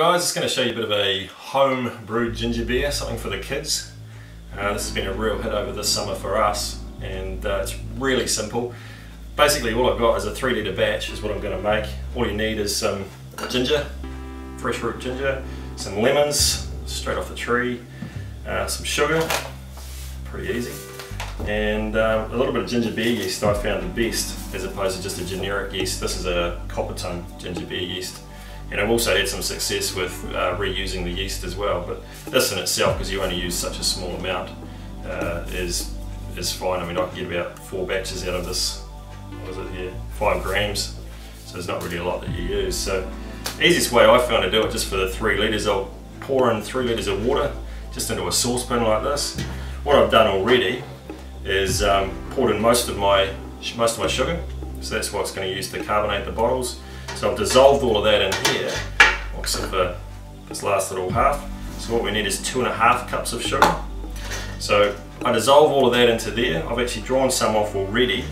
guys, it's going to show you a bit of a home brewed ginger beer, something for the kids. This has been a real hit over this summer for us, and it's really simple. Basically all I've got is a 3 litre batch is what I'm going to make. All you need is some ginger, fresh root ginger, some lemons straight off the tree, some sugar, pretty easy, and a little bit of ginger beer yeast. I found the best as opposed to just a generic yeast. This is a copper-ton ginger beer yeast. And I've also had some success with reusing the yeast as well, but this in itself, because you only use such a small amount, is fine. I mean, I can get about 4 batches out of this. What is it here? 5 grams. So there's not really a lot that you use. So easiest way I found to do it, just for the 3 litres, I'll pour in 3 litres of water just into a saucepan like this. What I've done already is poured in most of my sugar. So that's what's going to use to carbonate the bottles. So I've dissolved all of that in here, except for this last little half. So what we need is 2.5 cups of sugar. So I dissolve all of that into there. I've actually drawn some off already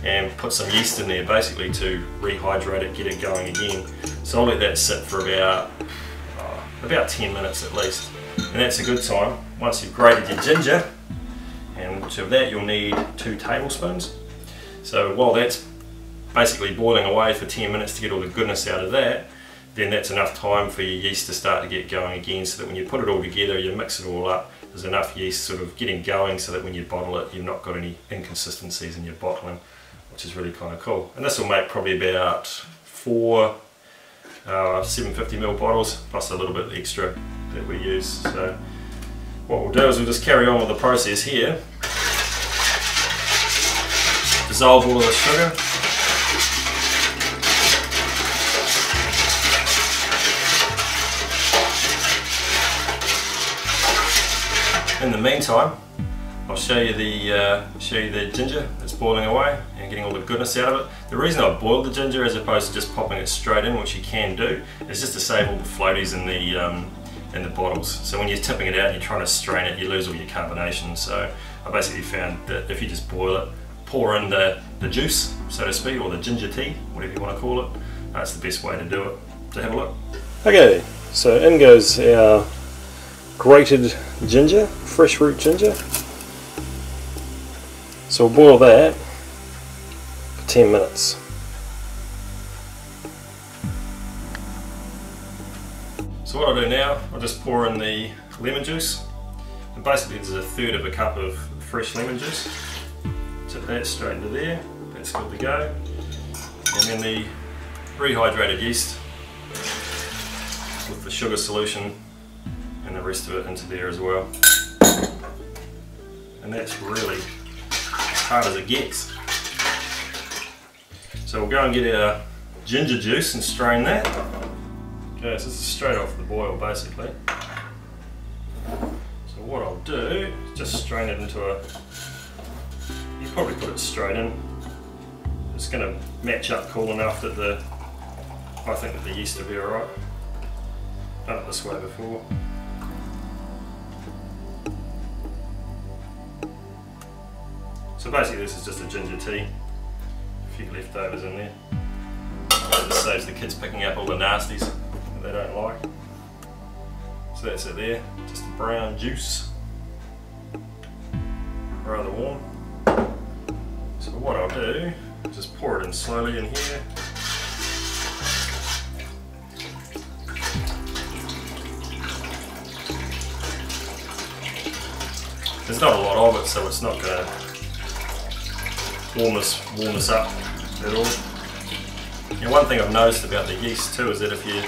and put some yeast in there basically to rehydrate it, get it going again. So I'll let that sit for about 10 minutes at least. And that's a good time. Once you've grated your ginger, and to that you'll need 2 tablespoons. So while that's basically boiling away for 10 minutes to get all the goodness out of that, then that's enough time for your yeast to start to get going again, so that when you put it all together, you mix it all up, there's enough yeast sort of getting going so that when you bottle it, you've not got any inconsistencies in your bottling, which is really kind of cool. And this will make probably about 4 750ml bottles, plus a little bit extra that we use. So what we'll do is we'll just carry on with the process here. Dissolve all of the sugar. In the meantime, I'll show you the ginger that's boiling away and getting all the goodness out of it. The reason I boiled the ginger as opposed to just popping it straight in, which you can do, is just to save all the floaties in the bottles. So when you're tipping it out and you're trying to strain it, you lose all your carbonation. So I basically found that if you just boil it, pour in the juice, so to speak, or the ginger tea, whatever you want to call it, that's the best way to do it. So have a look. Okay, so in goes our grated ginger, fresh root ginger. So we'll boil that for 10 minutes. So what I'll do now, I'll just pour in the lemon juice. And basically there's 1/3 cup of fresh lemon juice. Tip that straight into there, that's good to go. And then the rehydrated yeast with the sugar solution and the rest of it into there as well. And that's really as hard as it gets. So we'll go and get our ginger juice and strain that. Okay, so this is straight off the boil basically. So what I'll do is just strain it into a, you probably put it straight in. It's going to match up cool enough that I think that the yeast will be alright. Done it this way before. So basically this is just a ginger tea, a few leftovers in there. It just saves the kids picking up all the nasties that they don't like. So that's it there, just a brown juice, rather warm. So what I'll do, just pour it in slowly in here. There's not a lot of it, so it's not going to warm us up at all. And one thing I've noticed about the yeast too is that if you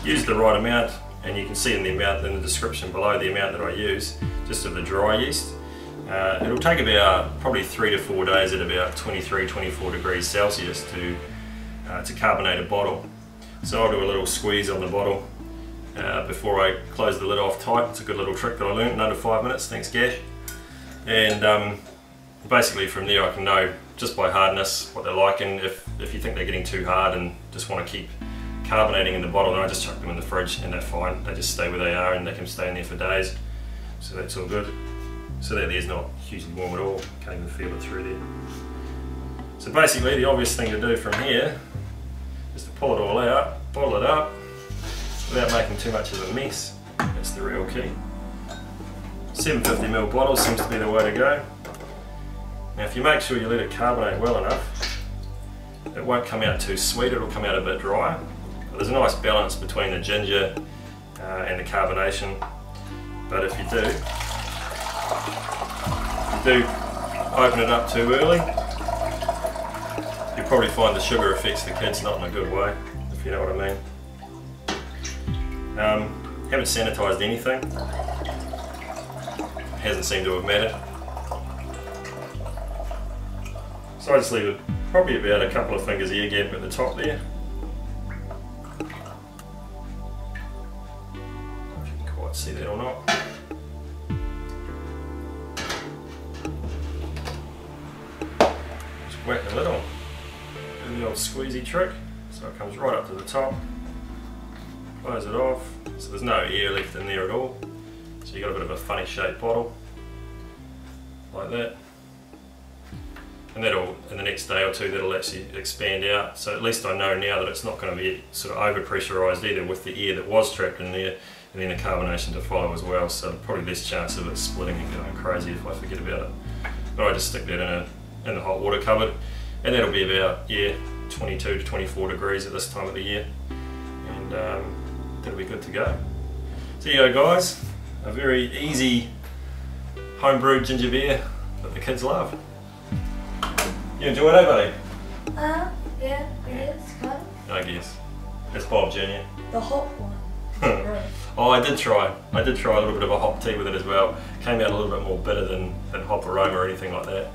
use the right amount, and you can see in the amount in the description below the amount that I use, just of the dry yeast, it'll take about probably 3 to 4 days at about 23-24 degrees Celsius to carbonate a bottle. So I'll do a little squeeze on the bottle before I close the lid off tight. It's a good little trick that I learned in under 5 minutes, thanks Gash. And basically from there I can know just by hardness what they're like, and if you think they're getting too hard and just want to keep carbonating in the bottle, then I just chuck them in the fridge and they're fine. They just stay where they are and they can stay in there for days. So that's all good. So that there's not hugely warm at all, can't even feel it through there. So basically the obvious thing to do from here is to pull it all out, bottle it up, without making too much of a mess. That's the real key. 750ml bottle seems to be the way to go. Now if you make sure you let it carbonate well enough, it won't come out too sweet, it'll come out a bit drier. But there's a nice balance between the ginger and the carbonation. But if you do open it up too early, you'll probably find the sugar affects the kids not in a good way, if you know what I mean. Haven't sanitised anything. Hasn't seemed to have mattered. So I just leave it probably about a couple of fingers air gap at the top there. If you can quite see that or not. Just whack the lid on. Do the old squeezy trick, so it comes right up to the top. Close it off, so there's no air left in there at all. So you've got a bit of a funny shaped bottle, like that. And that'll, in the next day or two, that'll actually expand out. So at least I know now that it's not going to be sort of over pressurised either with the air that was trapped in there, and then the carbonation to follow as well. So probably less chance of it splitting and going crazy if I forget about it. But I just stick that in the hot water cupboard, and that'll be about 22 to 24 degrees at this time of the year, and that'll be good to go. So there you go, guys. A very easy home-brewed ginger beer that the kids love. You enjoy it, buddy? Yeah, it is, kind of. I guess. It's Bob Jr. The hot one. Oh, I did try a little bit of a hop tea with it as well. Came out a little bit more bitter than hop aroma or anything like that.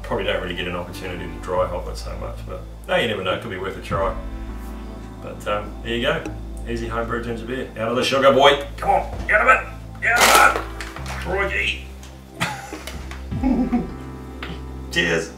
Probably don't really get an opportunity to dry hop it so much, but no, you never know, it could be worth a try. But there you go. Easy homebrewed ginger beer. Out of the sugar, boy. Come on, get of it. Get of it. Crikey. Cheers.